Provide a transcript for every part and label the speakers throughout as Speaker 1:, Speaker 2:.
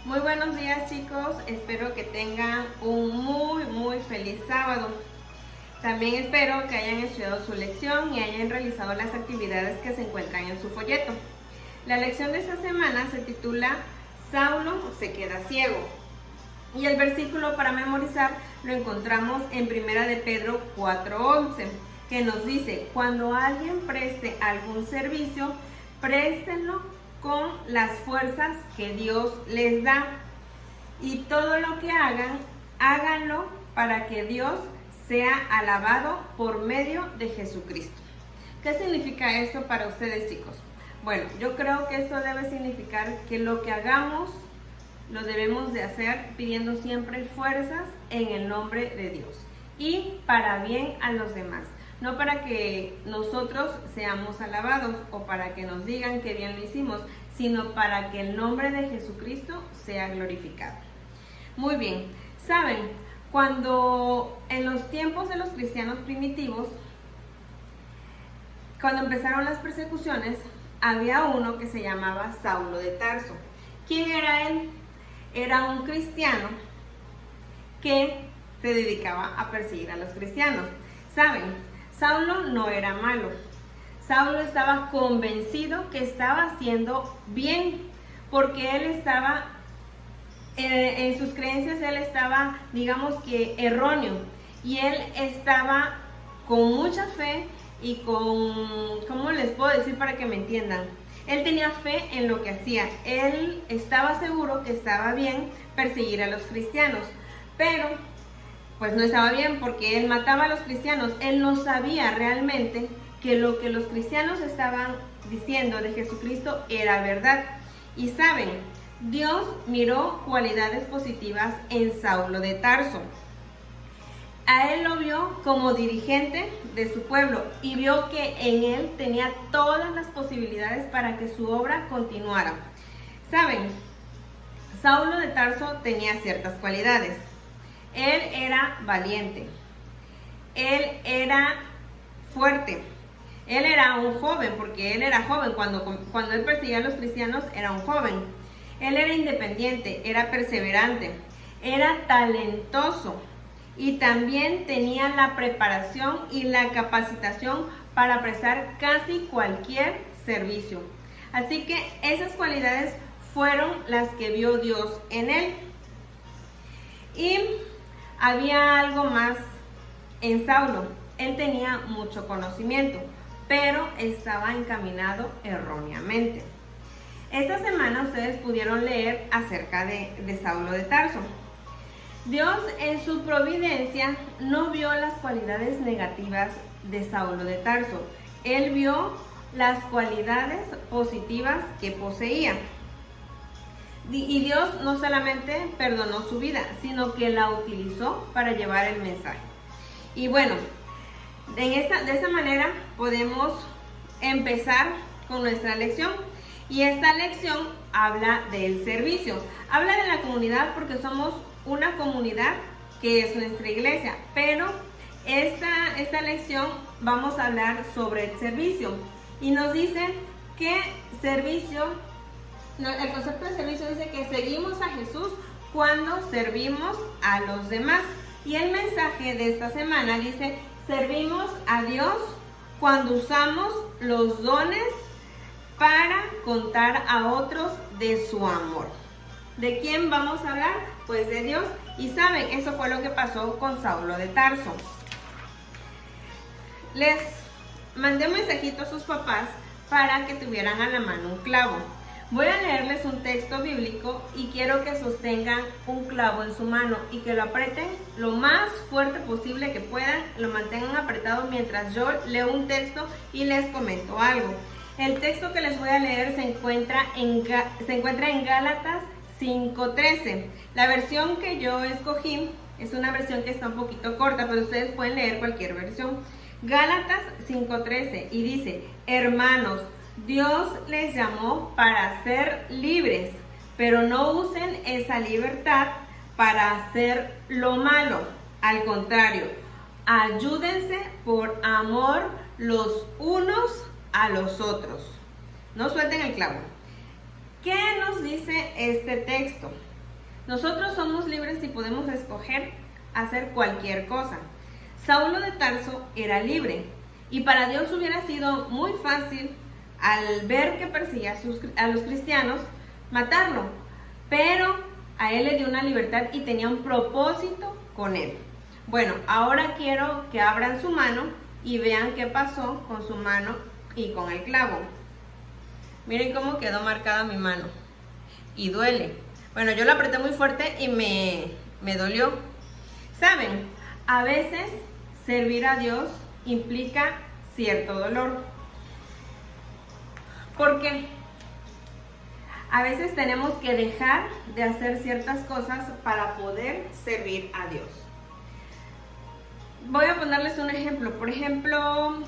Speaker 1: Muy buenos días, chicos, espero que tengan un muy feliz sábado. También espero que hayan estudiado su lección y hayan realizado las actividades que se encuentran en su folleto. La lección de esta semana se titula Saulo se queda ciego. Y el versículo para memorizar lo encontramos en 1 de Pedro 4:11, que nos dice: cuando alguien preste algún servicio, préstenlo con las fuerzas que Dios les da. Y todo lo que hagan, háganlo para que Dios sea alabado por medio de Jesucristo. ¿Qué significa esto para ustedes, chicos? Bueno, yo creo que esto debe significar que lo que hagamos lo debemos de hacer pidiendo siempre fuerzas en el nombre de Dios y para bien a los demás. No para que nosotros seamos alabados o para que nos digan que bien lo hicimos, sino para que el nombre de Jesucristo sea glorificado. Muy bien, ¿saben? Cuando en los tiempos de los cristianos primitivos, cuando empezaron las persecuciones, había uno que se llamaba Saulo de Tarso. ¿Quién era él? Era un cristiano que se dedicaba a perseguir a los cristianos. ¿Saben? Saulo no era malo. Saulo estaba convencido que estaba haciendo bien, porque él estaba, en sus creencias, él estaba, digamos que erróneo, y él estaba con mucha fe y con, ¿cómo les puedo decir para que me entiendan? Él tenía fe en lo que hacía, él estaba seguro que estaba bien perseguir a los cristianos, pero pues no estaba bien porque él mataba a los cristianos. Él no sabía realmente que lo que los cristianos estaban diciendo de Jesucristo era verdad. Y saben, Dios miró cualidades positivas en Saulo de Tarso. A él lo vio como dirigente de su pueblo y vio que en él tenía todas las posibilidades para que su obra continuara. Saben, Saulo de Tarso tenía ciertas cualidades. Él era valiente, él era fuerte, él era un joven, porque él era joven, cuando él perseguía a los cristianos era un joven. Él era independiente, era perseverante, era talentoso y también tenía la preparación y la capacitación para prestar casi cualquier servicio. Así que esas cualidades fueron las que vio Dios en él. Y había algo más en Saulo. Él tenía mucho conocimiento, pero estaba encaminado erróneamente. Esta semana ustedes pudieron leer acerca de Saulo de Tarso. Dios en su providencia no vio las cualidades negativas de Saulo de Tarso. Él vio las cualidades positivas que poseía. Y Dios no solamente perdonó su vida, sino que la utilizó para llevar el mensaje. Y bueno, de esta manera podemos empezar con nuestra lección. Y esta lección habla del servicio. Habla de la comunidad porque somos una comunidad que es nuestra iglesia. Pero esta lección vamos a hablar sobre el servicio. Y nos dice que el concepto de servicio dice que seguimos a Jesús cuando servimos a los demás. Y el mensaje de esta semana dice: servimos a Dios cuando usamos los dones para contar a otros de su amor. ¿De quién vamos a hablar? Pues de Dios. Y saben, eso fue lo que pasó con Saulo de Tarso. Les mandé un mensajito a sus papás para que tuvieran a la mano un clavo. Voy a leerles un texto bíblico y quiero que sostengan un clavo en su mano y que lo aprieten lo más fuerte posible que puedan, lo mantengan apretado mientras yo leo un texto y les comento algo. El texto que les voy a leer se encuentra en Gálatas 5:13. La versión que yo escogí es una versión que está un poquito corta, pero ustedes pueden leer cualquier versión. Gálatas 5:13 y dice: hermanos, Dios les llamó para ser libres, pero no usen esa libertad para hacer lo malo. Al contrario, ayúdense por amor los unos a los otros. No suelten el clavo. ¿Qué nos dice este texto? Nosotros somos libres y podemos escoger hacer cualquier cosa. Saulo de Tarso era libre y para Dios hubiera sido muy fácil, al ver que perseguía a los cristianos, matarlo, pero a él le dio una libertad y tenía un propósito con él. Bueno, ahora quiero que abran su mano y vean qué pasó con su mano y con el clavo. Miren cómo quedó marcada mi mano y duele. Bueno, yo la apreté muy fuerte y me dolió. ¿Saben? A veces servir a Dios implica cierto dolor. ¿Por qué? A veces tenemos que dejar de hacer ciertas cosas para poder servir a Dios. Voy a ponerles un ejemplo. Por ejemplo,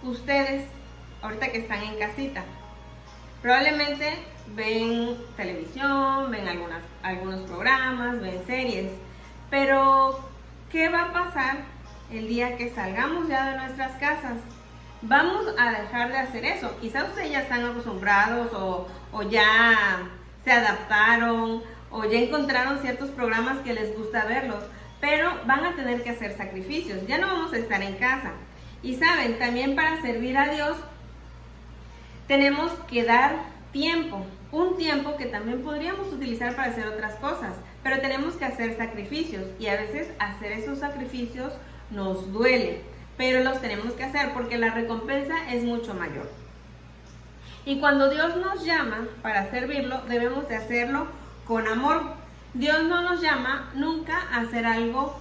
Speaker 1: ustedes, ahorita que están en casita, probablemente ven televisión, ven algunos programas, ven series, pero ¿qué va a pasar el día que salgamos ya de nuestras casas? Vamos a dejar de hacer eso. Quizás ustedes ya están acostumbrados o ya se adaptaron o ya encontraron ciertos programas que les gusta verlos, pero van a tener que hacer sacrificios. Ya no vamos a estar en casa. Y saben, también para servir a Dios tenemos que dar tiempo, un tiempo que también podríamos utilizar para hacer otras cosas, pero tenemos que hacer sacrificios y a veces hacer esos sacrificios nos duele, pero los tenemos que hacer porque la recompensa es mucho mayor. Y cuando Dios nos llama para servirlo, debemos de hacerlo con amor. Dios no nos llama nunca a hacer algo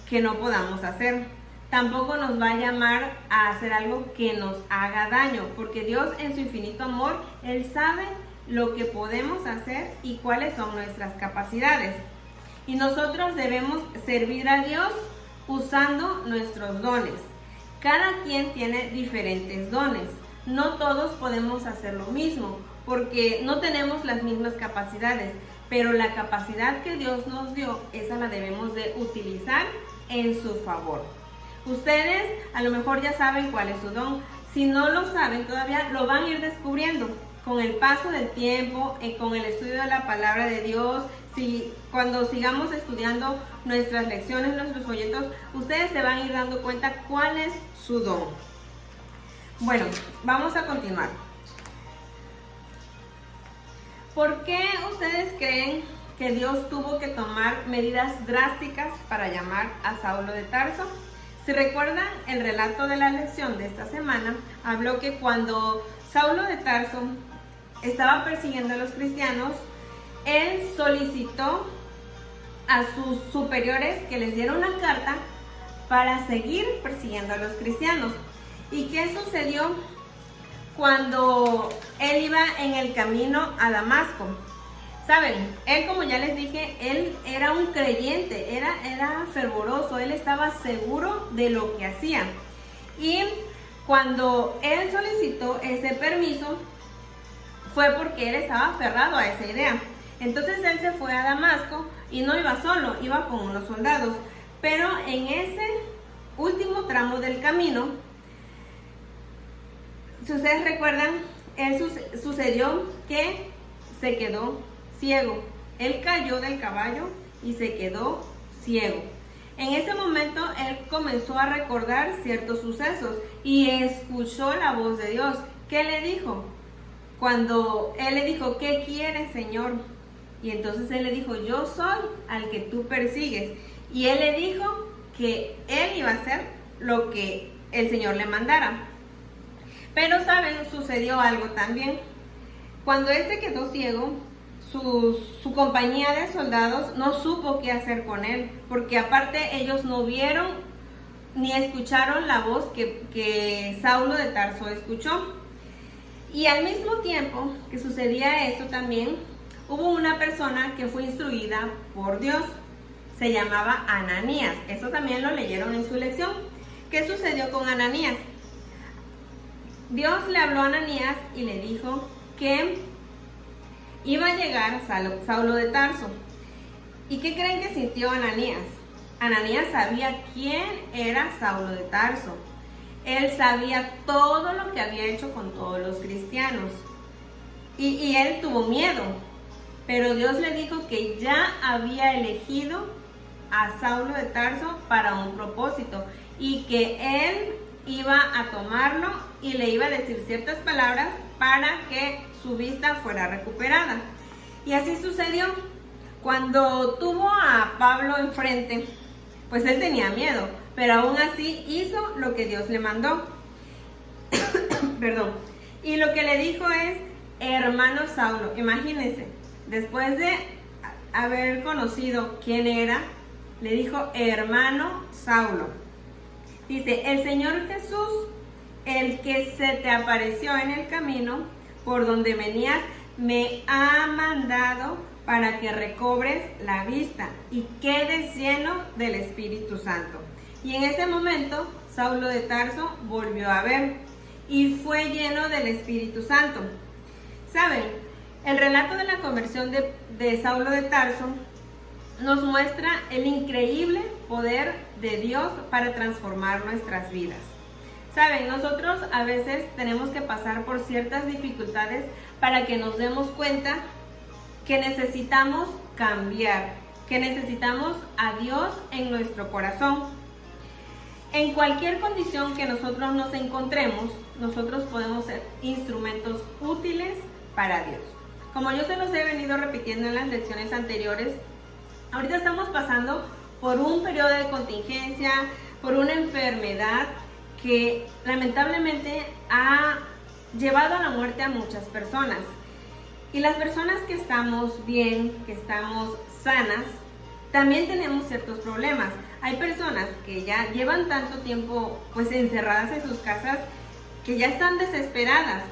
Speaker 1: que no podamos hacer. Tampoco nos va a llamar a hacer algo que nos haga daño, porque Dios en su infinito amor, Él sabe lo que podemos hacer y cuáles son nuestras capacidades. Y nosotros debemos servir a Dios usando nuestros dones. Cada quien tiene diferentes dones. No todos podemos hacer lo mismo, porque no tenemos las mismas capacidades, pero la capacidad que Dios nos dio, esa la debemos de utilizar en su favor. Ustedes a lo mejor ya saben cuál es su don. Si no lo saben todavía, lo van a ir descubriendo con el paso del tiempo, con el estudio de la palabra de Dios. Cuando sigamos estudiando nuestras lecciones, nuestros folletos, ustedes se van a ir dando cuenta cuál es su don. Bueno, vamos a continuar. ¿Por qué ustedes creen que Dios tuvo que tomar medidas drásticas para llamar a Saulo de Tarso? Si recuerdan el relato de la lección de esta semana, habló que cuando Saulo de Tarso estaba persiguiendo a los cristianos, él solicitó a sus superiores que les diera una carta para seguir persiguiendo a los cristianos. ¿Y qué sucedió cuando él iba en el camino a Damasco? Saben, él, como ya les dije, él era un creyente, era fervoroso, él estaba seguro de lo que hacía. Y cuando él solicitó ese permiso, fue porque él estaba aferrado a esa idea. Entonces él se fue a Damasco y no iba solo, iba con unos soldados. Pero en ese último tramo del camino, si ustedes recuerdan, sucedió que se quedó ciego. Él cayó del caballo y se quedó ciego. En ese momento él comenzó a recordar ciertos sucesos y escuchó la voz de Dios. ¿Qué le dijo? Cuando él le dijo, ¿qué quieres, Señor? Y entonces él le dijo, yo soy al que tú persigues. Y él le dijo que él iba a hacer lo que el Señor le mandara. Pero, ¿saben? Sucedió algo también. Cuando él se quedó ciego, su compañía de soldados no supo qué hacer con él, porque aparte ellos no vieron ni escucharon la voz que Saulo de Tarso escuchó. Y al mismo tiempo que sucedía esto también, hubo una persona que fue instruida por Dios, se llamaba Ananías. Eso también lo leyeron en su lección. ¿Qué sucedió con Ananías? Dios le habló a Ananías y le dijo que iba a llegar Saulo de Tarso. ¿Y qué creen que sintió Ananías? Ananías sabía quién era Saulo de Tarso. Él sabía todo lo que había hecho con todos los cristianos. y él tuvo miedo, pero Dios le dijo que ya había elegido a Saulo de Tarso para un propósito y que él iba a tomarlo y le iba a decir ciertas palabras para que su vista fuera recuperada. Y así sucedió. Cuando tuvo a Pablo enfrente, pues él tenía miedo, pero aún así hizo lo que Dios le mandó. Perdón. Y lo que le dijo es, hermano Saulo. Imagínense, después de haber conocido quién era, le dijo, hermano Saulo. Dice, el Señor Jesús, el que se te apareció en el camino por donde venías, me ha mandado para que recobres la vista y quedes lleno del Espíritu Santo. Y en ese momento, Saulo de Tarso volvió a ver y fue lleno del Espíritu Santo. ¿Saben? El relato de la conversión de Saulo de Tarso nos muestra el increíble poder de Dios para transformar nuestras vidas. Saben, nosotros a veces tenemos que pasar por ciertas dificultades para que nos demos cuenta que necesitamos cambiar, que necesitamos a Dios en nuestro corazón. En cualquier condición que nosotros nos encontremos, nosotros podemos ser instrumentos útiles para Dios. Como yo se los he venido repitiendo en las lecciones anteriores, ahorita estamos pasando por un periodo de contingencia, por una enfermedad que lamentablemente ha llevado a la muerte a muchas personas. Y las personas que estamos bien, que estamos sanas, también tenemos ciertos problemas. Hay personas que ya llevan tanto tiempo pues encerradas en sus casas que ya están desesperadas.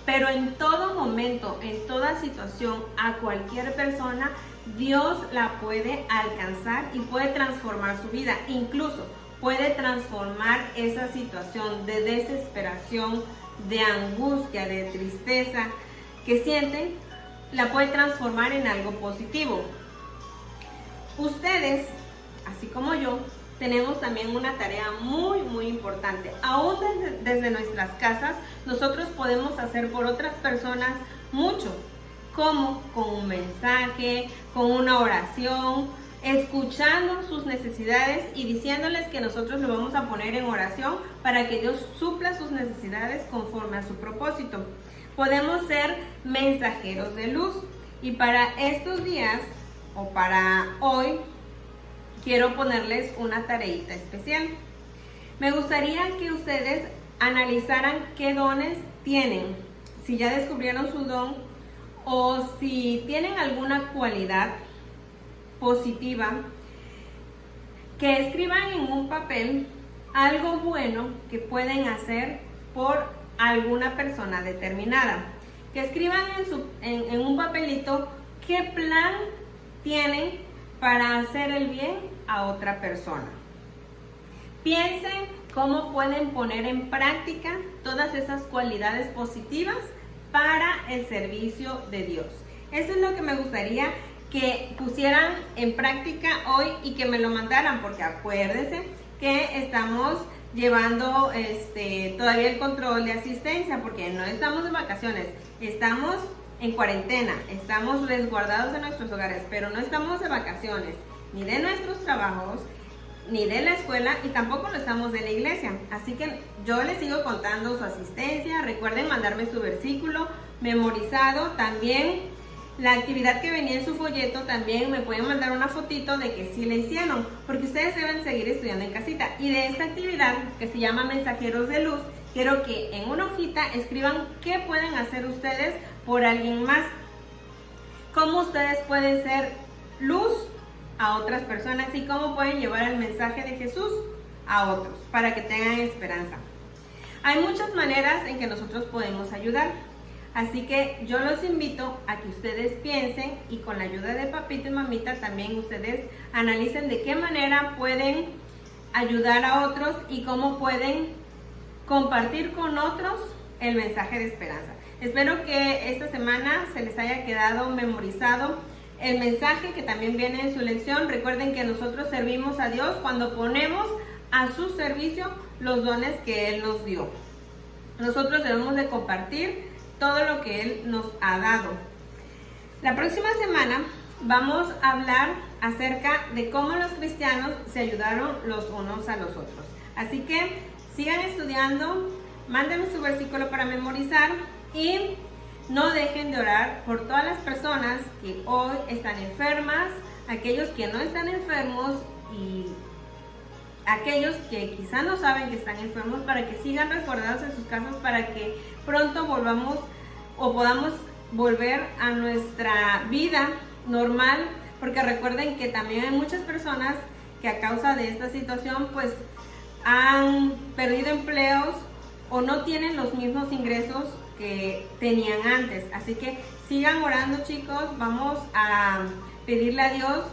Speaker 1: Pero en todo momento, en toda situación, a cualquier persona, Dios la puede alcanzar y puede transformar su vida. Incluso puede transformar esa situación de desesperación, de angustia, de tristeza que sienten, la puede transformar en algo positivo. Ustedes, así como yo, tenemos también una tarea muy importante. Aún desde nuestras casas, nosotros podemos hacer por otras personas mucho, como con un mensaje, con una oración, escuchando sus necesidades y diciéndoles que nosotros lo vamos a poner en oración para que Dios supla sus necesidades conforme a su propósito. Podemos ser mensajeros de luz y para estos días o para hoy quiero ponerles una tareita especial. Me gustaría que ustedes analizaran qué dones tienen, si ya descubrieron su don o si tienen alguna cualidad positiva, que escriban en un papel algo bueno que pueden hacer por alguna persona determinada. Que escriban en un papelito qué plan tienen para hacer el bien a otra persona. Piensen cómo pueden poner en práctica todas esas cualidades positivas para el servicio de Dios. Eso es lo que me gustaría que pusieran en práctica hoy y que me lo mandaran, porque acuérdense que estamos llevando todavía el control de asistencia, porque no estamos de vacaciones, estamos en cuarentena, estamos resguardados en nuestros hogares, pero no estamos de vacaciones, ni de nuestros trabajos, ni de la escuela, y tampoco lo estamos de la iglesia. Así que yo les sigo contando su asistencia. Recuerden mandarme su versículo memorizado. También la actividad que venía en su folleto, también me pueden mandar una fotito de que sí la hicieron, porque ustedes deben seguir estudiando en casita. Y de esta actividad, que se llama Mensajeros de Luz, quiero que en una hojita escriban qué pueden hacer ustedes por alguien más. Cómo ustedes pueden ser luz a otras personas y cómo pueden llevar el mensaje de Jesús a otros para que tengan esperanza. Hay muchas maneras en que nosotros podemos ayudar, así que yo los invito a que ustedes piensen y con la ayuda de papito y mamita también ustedes analicen de qué manera pueden ayudar a otros y cómo pueden compartir con otros el mensaje de esperanza. Espero que esta semana se les haya quedado memorizado el mensaje que también viene en su lección. Recuerden que nosotros servimos a Dios cuando ponemos a su servicio los dones que Él nos dio. Nosotros debemos de compartir todo lo que Él nos ha dado. La próxima semana vamos a hablar acerca de cómo los cristianos se ayudaron los unos a los otros. Así que sigan estudiando, mándenme su versículo para memorizar y no dejen de orar por todas las personas que hoy están enfermas, aquellos que no están enfermos y aquellos que quizá no saben que están enfermos, para que sigan resguardados en sus casas, para que pronto volvamos o podamos volver a nuestra vida normal, porque recuerden que también hay muchas personas que a causa de esta situación pues han perdido empleos o no tienen los mismos ingresos que tenían antes. Así que sigan orando, chicos. Vamos a pedirle a Dios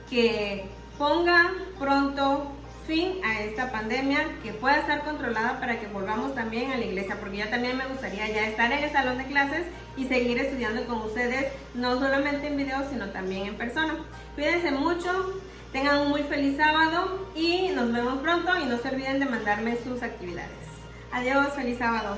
Speaker 1: que ponga pronto fin a esta pandemia, que pueda estar controlada para que volvamos también a la iglesia, porque ya también me gustaría ya estar en el salón de clases y seguir estudiando con ustedes, no solamente en video, sino también en persona. Cuídense mucho, tengan un muy feliz sábado y nos vemos pronto, y no se olviden de mandarme sus actividades. Adiós, feliz sábado.